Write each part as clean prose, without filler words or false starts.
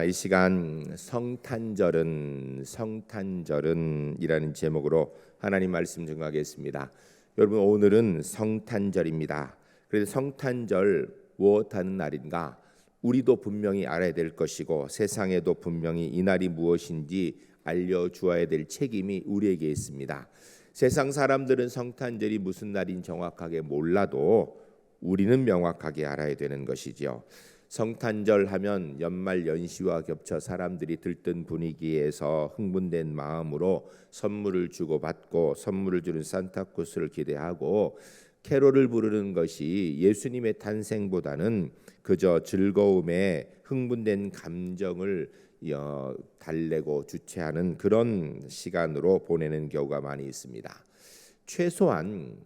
이 시간 성탄절은이라는 제목으로 하나님 말씀 증거하겠습니다. 여러분, 오늘은 성탄절입니다. 그래서 성탄절 무엇하는 날인가? 우리도 분명히 알아야 될 것이고 세상에도 분명히 이 날이 무엇인지 알려주어야 될 책임이 우리에게 있습니다. 세상 사람들은 성탄절이 무슨 날인 정확하게 몰라도 우리는 명확하게 알아야 되는 것이지요. 성탄절 하면 연말 연시와 겹쳐 사람들이 들뜬 분위기에서 흥분된 마음으로 선물을 주고받고 선물을 주는 산타클로스를 기대하고 캐롤을 부르는 것이 예수님의 탄생보다는 그저 즐거움에 흥분된 감정을 달래고 주체하는 그런 시간으로 보내는 경우가 많이 있습니다. 최소한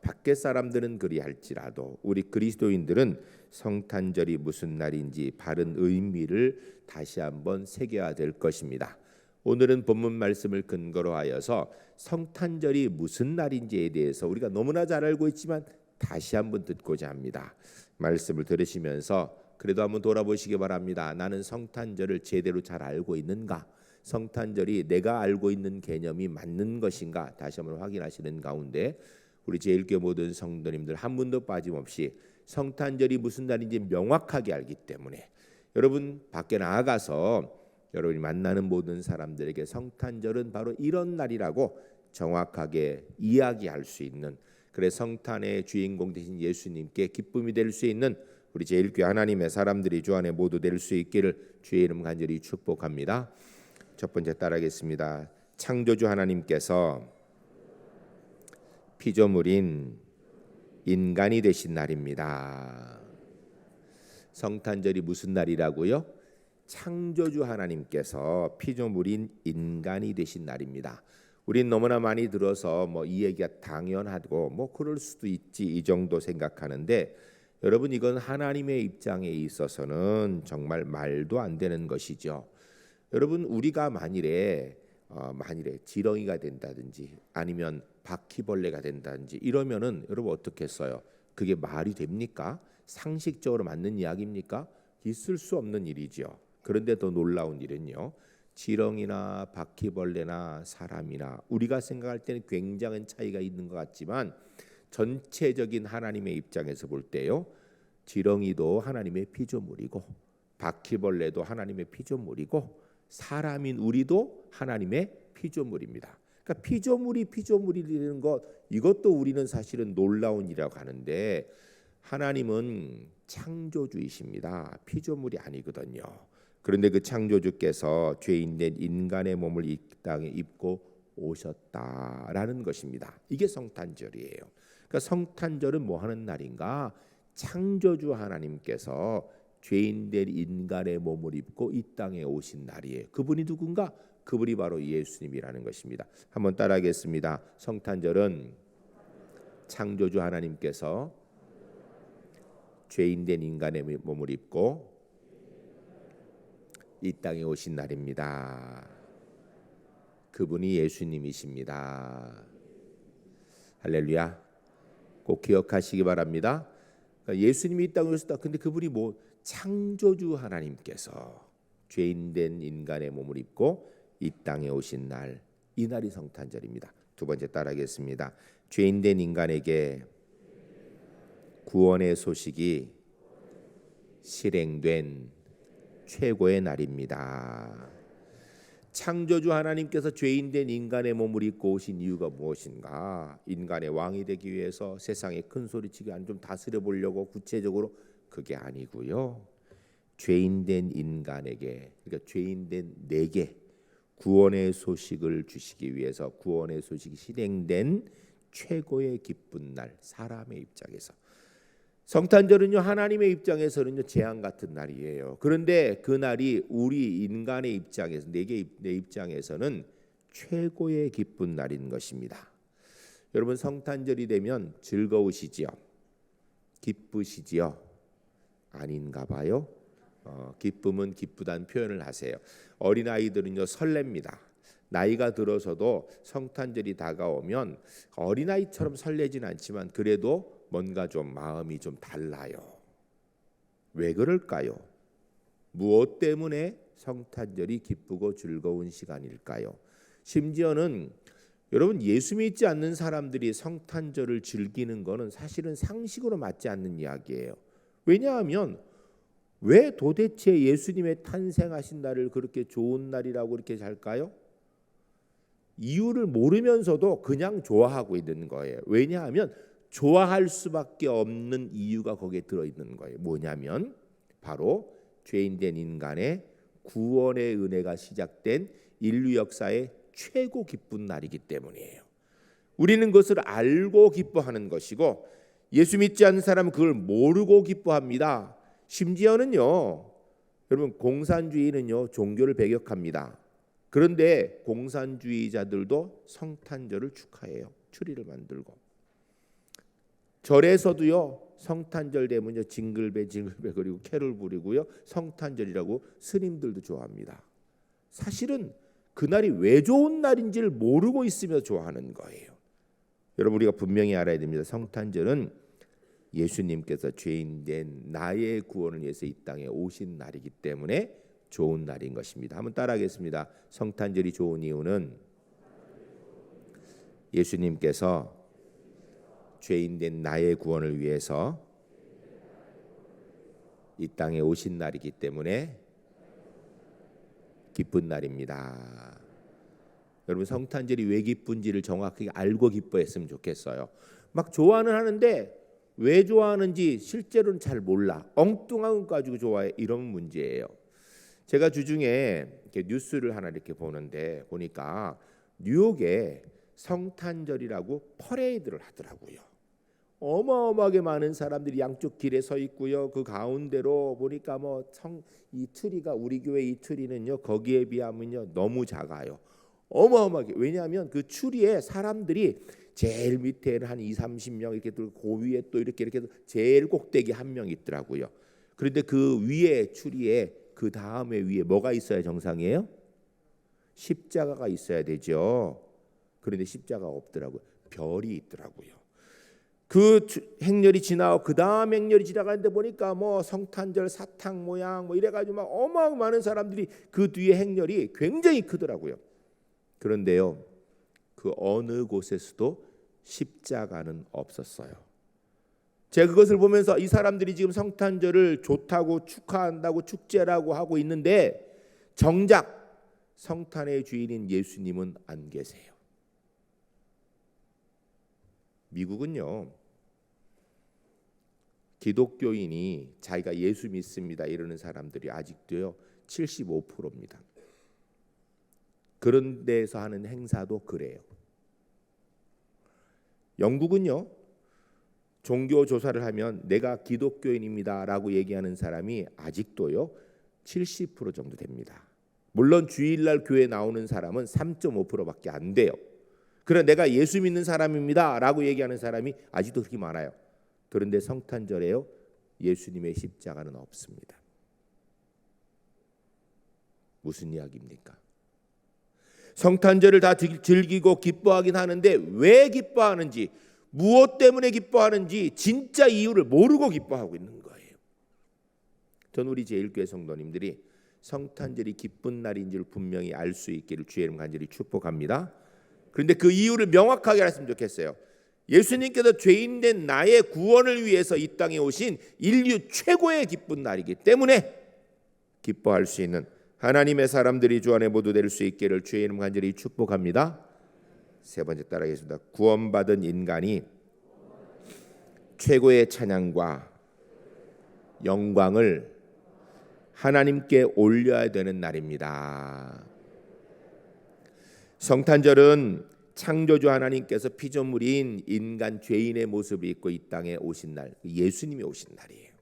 밖에 사람들은 그리할지라도 우리 그리스도인들은 성탄절이 무슨 날인지 바른 의미를 다시 한번 새겨야 될 것입니다. 오늘은 본문 말씀을 근거로 하여서 성탄절이 무슨 날인지에 대해서 우리가 너무나 잘 알고 있지만 다시 한번 듣고자 합니다. 말씀을 들으시면서 그래도 한번 돌아보시기 바랍니다. 나는 성탄절을 제대로 잘 알고 있는가? 성탄절이 내가 알고 있는 개념이 맞는 것인가? 다시 한번 확인하시는 가운데 우리 제1교회 모든 성도님들 한 분도 빠짐없이 성탄절이 무슨 날인지 명확하게 알기 때문에 여러분 밖에 나아가서 여러분이 만나는 모든 사람들에게 성탄절은 바로 이런 날이라고 정확하게 이야기할 수 있는, 그래 성탄의 주인공 되신 예수님께 기쁨이 될 수 있는 우리 제1교회 하나님의 사람들이 주 안에 모두 될 수 있기를 주의 이름 간절히 축복합니다. 첫 번째 따라하겠습니다. 창조주 하나님께서 피조물인 인간이 되신 날입니다. 성탄절이 무슨 날이라고요? 창조주 하나님께서 피조물인 인간이 되신 날입니다. 우린 너무나 많이 들어서 이 얘기가 당연하고 그럴 수도 있지 이 정도 생각하는데 여러분, 이건 하나님의 입장에 있어서는 정말 말도 안 되는 것이죠. 여러분, 우리가 만일에 지렁이가 된다든지 아니면 바퀴벌레가 된다든지 이러면은 여러분 어떻게 써요? 그게 말이 됩니까? 상식적으로 맞는 이야기입니까? 있을 수 없는 일이죠. 그런데 더 놀라운 일은요, 지렁이나 바퀴벌레나 사람이나 우리가 생각할 때는 굉장한 차이가 있는 것 같지만 전체적인 하나님의 입장에서 볼 때요, 지렁이도 하나님의 피조물이고 바퀴벌레도 하나님의 피조물이고 사람인 우리도 하나님의 피조물입니다. 그러니까 피조물이라는 것, 이것도 우리는 사실은 놀라운 일이라고 하는데 하나님은 창조주이십니다. 피조물이 아니거든요. 그런데 그 창조주께서 죄인된 인간의 몸을 이 땅에 입고 오셨다라는 것입니다. 이게 성탄절이에요. 그러니까 성탄절은 뭐 하는 날인가? 창조주 하나님께서 죄인된 인간의 몸을 입고 이 땅에 오신 날이에요. 그분이 누군가? 그분이 바로 예수님이라는 것입니다. 한번 따라하겠습니다. 성탄절은 창조주 하나님께서 죄인된 인간의 몸을 입고 이 땅에 오신 날입니다. 그분이 예수님이십니다. 할렐루야. 꼭 기억하시기 바랍니다. 예수님이 이 땅에 오셨다. 근데 그분이 창조주 하나님께서 죄인된 인간의 몸을 입고 이 땅에 오신 날, 이 날이 성탄절입니다. 두 번째 따라하겠습니다. 죄인된 인간에게 구원의 소식이 실행된 최고의 날입니다. 창조주 하나님께서 죄인된 인간의 몸을 입고 오신 이유가 무엇인가? 인간의 왕이 되기 위해서 세상에 큰 소리치기 안 좀 다스려 보려고 구체적으로 그게 아니고요. 죄인된 인간에게, 그러니까 죄인된 내게 구원의 소식을 주시기 위해서 구원의 소식이 실행된 최고의 기쁜 날, 사람의 입장에서. 성탄절은요, 하나님의 입장에서는요 재앙 같은 날이에요. 그런데 그 날이 우리 인간의 입장에서, 내 입장에서는 최고의 기쁜 날인 것입니다. 여러분, 성탄절이 되면 즐거우시지요? 기쁘시지요? 아닌가 봐요. 기쁨은 기쁘다는 표현을 하세요. 어린아이들은요 설렙니다. 나이가 들어서도 성탄절이 다가오면 어린아이처럼 설레진 않지만 그래도 뭔가 좀 마음이 좀 달라요. 왜 그럴까요? 무엇 때문에 성탄절이 기쁘고 즐거운 시간일까요? 심지어는 여러분, 예수 믿지 않는 사람들이 성탄절을 즐기는 것은 사실은 상식으로 맞지 않는 이야기예요. 왜냐하면 왜 도대체 예수님의 탄생하신 날을 그렇게 좋은 날이라고 그렇게 잘까요? 이유를 모르면서도 그냥 좋아하고 있는 거예요. 왜냐하면 좋아할 수밖에 없는 이유가 거기에 들어있는 거예요. 뭐냐면 바로 죄인된 인간의 구원의 은혜가 시작된 인류 역사의 최고 기쁜 날이기 때문이에요. 우리는 그것을 알고 기뻐하는 것이고 예수 믿지 않는 사람은 그걸 모르고 기뻐합니다. 심지어는요, 여러분, 공산주의는요 종교를 배격합니다. 그런데 공산주의자들도 성탄절을 축하해요. 추리를 만들고. 절에서도요 성탄절 되면요 징글벨 그리고 캐롤 부리고요 성탄절이라고 스님들도 좋아합니다. 사실은 그날이 왜 좋은 날인지를 모르고 있으며 좋아하는 거예요. 여러분, 우리가 분명히 알아야 됩니다. 성탄절은 예수님께서 죄인된 나의 구원을 위해서 이 땅에 오신 날이기 때문에 좋은 날인 것입니다. 한번 따라하겠습니다. 성탄절이 좋은 이유는 예수님께서 죄인된 나의 구원을 위해서 이 땅에 오신 날이기 때문에 기쁜 날입니다. 여러분, 성탄절이 왜 기쁜지를 정확하게 알고 기뻐했으면 좋겠어요. 막 좋아는 하는데 왜 좋아하는지 실제로는 잘 몰라. 엉뚱한 것 가지고 좋아해. 이런 문제예요. 제가 주중에 이렇게 뉴스를 하나 이렇게 보니까 뉴욕에 성탄절이라고 퍼레이드를 하더라고요. 어마어마하게 많은 사람들이 양쪽 길에 서 있고요. 그 가운데로 보니까 이 트리가 우리 교회 이 트리는요 거기에 비하면요 너무 작아요. 어마어마하게. 왜냐하면 그 추리에 사람들이 제일 밑에는 한 20-30명 이렇게 들고 그 위에 또 이렇게 해서 제일 꼭대기 한 명 있더라고요. 그런데 그 위에 추리에 그 다음에 위에 뭐가 있어야 정상이에요? 십자가가 있어야 되죠. 그런데 십자가가 없더라고요. 별이 있더라고요. 그 행렬이 지나고 그 다음 행렬이 지나가는데 보니까 성탄절 사탕 모양 이래가지고 막 어마어마한 많은 사람들이 그 뒤에 행렬이 굉장히 크더라고요. 그런데요, 그 어느 곳에서도 십자가는 없었어요. 제가 그것을 보면서 이 사람들이 지금 성탄절을 좋다고 축하한다고 축제라고 하고 있는데 정작 성탄의 주인인 예수님은 안 계세요. 미국은요, 기독교인이 자기가 예수 믿습니다 이러는 사람들이 아직도요 75%입니다. 그런 데서 하는 행사도 그래요. 영국은요, 종교 조사를 하면 내가 기독교인입니다라고 얘기하는 사람이 아직도요 70% 정도 됩니다. 물론 주일날 교회 나오는 사람은 3.5%밖에 안 돼요. 그러나 내가 예수 믿는 사람입니다라고 얘기하는 사람이 아직도 그렇게 많아요. 그런데 성탄절에요 예수님의 십자가는 없습니다. 무슨 이야기입니까? 성탄절을 다 즐기고 기뻐하긴 하는데 왜 기뻐하는지, 무엇 때문에 기뻐하는지 진짜 이유를 모르고 기뻐하고 있는 거예요. 전 우리 제1교회 성도님들이 성탄절이 기쁜 날인지를 분명히 알 수 있기를 주의 이름 간절히 축복합니다. 그런데 그 이유를 명확하게 알았으면 좋겠어요. 예수님께서 죄인된 나의 구원을 위해서 이 땅에 오신 인류 최고의 기쁜 날이기 때문에 기뻐할 수 있는 하나님의 사람들이 주 안에 모두 될 수 있기를 주의 이름 간절히 축복합니다. 세 번째 따라하겠습니다. 구원받은 인간이 최고의 찬양과 영광을 하나님께 올려야 되는 날입니다. 성탄절은 창조주 하나님께서 피조물인 인간 죄인의 모습을 입고 이 땅에 오신 날, 예수님이 오신 날이에요.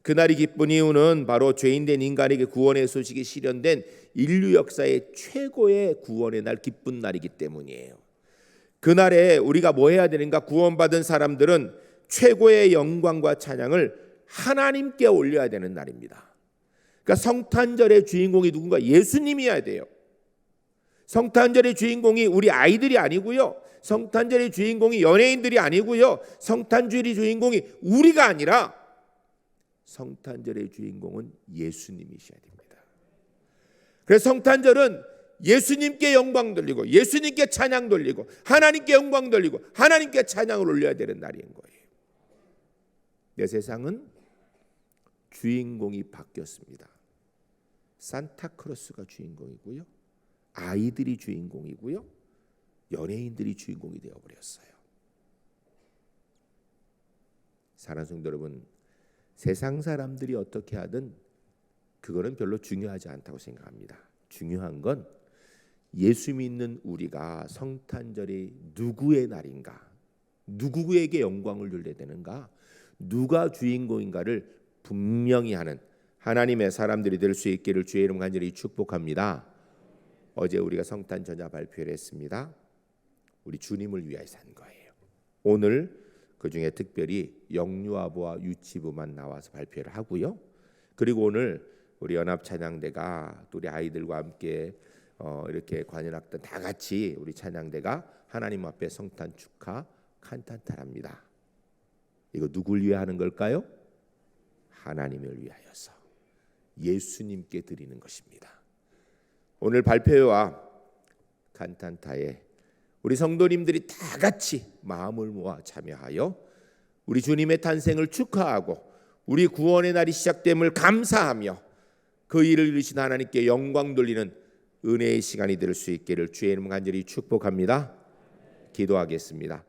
그날이 기쁜 이유는 바로 죄인된 인간에게 구원의 소식이 실현된 인류 역사의 최고의 구원의 날, 기쁜 날이기 때문이에요. 그날에 우리가 뭐 해야 되는가? 구원받은 사람들은 최고의 영광과 찬양을 하나님께 올려야 되는 날입니다. 그러니까 성탄절의 주인공이 누군가? 예수님이어야 돼요. 성탄절의 주인공이 우리 아이들이 아니고요. 성탄절의 주인공이 연예인들이 아니고요. 성탄절의 주인공이 우리가 아니라 성탄절의 주인공은 예수님이셔야 됩니다. 그래서 성탄절은 예수님께 영광 돌리고 예수님께 찬양 돌리고 하나님께 영광 돌리고 하나님께 찬양을 올려야 되는 날인 거예요. 내 세상은 주인공이 바뀌었습니다. 산타크로스가 주인공이고요, 아이들이 주인공이고요, 연예인들이 주인공이 되어버렸어요. 사랑하는 성도 여러분, 세상 사람들이 어떻게 하든 그거는 별로 중요하지 않다고 생각합니다. 중요한 건 예수 믿는 우리가 성탄절이 누구의 날인가, 누구에게 영광을 돌려야 되는가, 누가 주인공인가를 분명히 하는 하나님의 사람들이 될 수 있기를 주의 이름 간절히 축복합니다. 어제 우리가 성탄 전야 발표를 했습니다. 우리 주님을 위하여 산 거예요. 오늘 그중에 특별히 영유아부와 유치부만 나와서 발표를 하고요. 그리고 오늘 우리 연합찬양대가 또 우리 아이들과 함께 이렇게 관현악단 다 같이 우리 찬양대가 하나님 앞에 성탄 축하 칸타타를 합니다. 이거 누굴 위해 하는 걸까요? 하나님을 위하여서 예수님께 드리는 것입니다. 오늘 발표와 칸타타에 우리 성도님들이 다 같이 마음을 모아 참여하여 우리 주님의 탄생을 축하하고 우리 구원의 날이 시작됨을 감사하며 그 일을 이루신 하나님께 영광 돌리는 은혜의 시간이 될 수 있기를 주의 이름 간절히 축복합니다. 기도하겠습니다.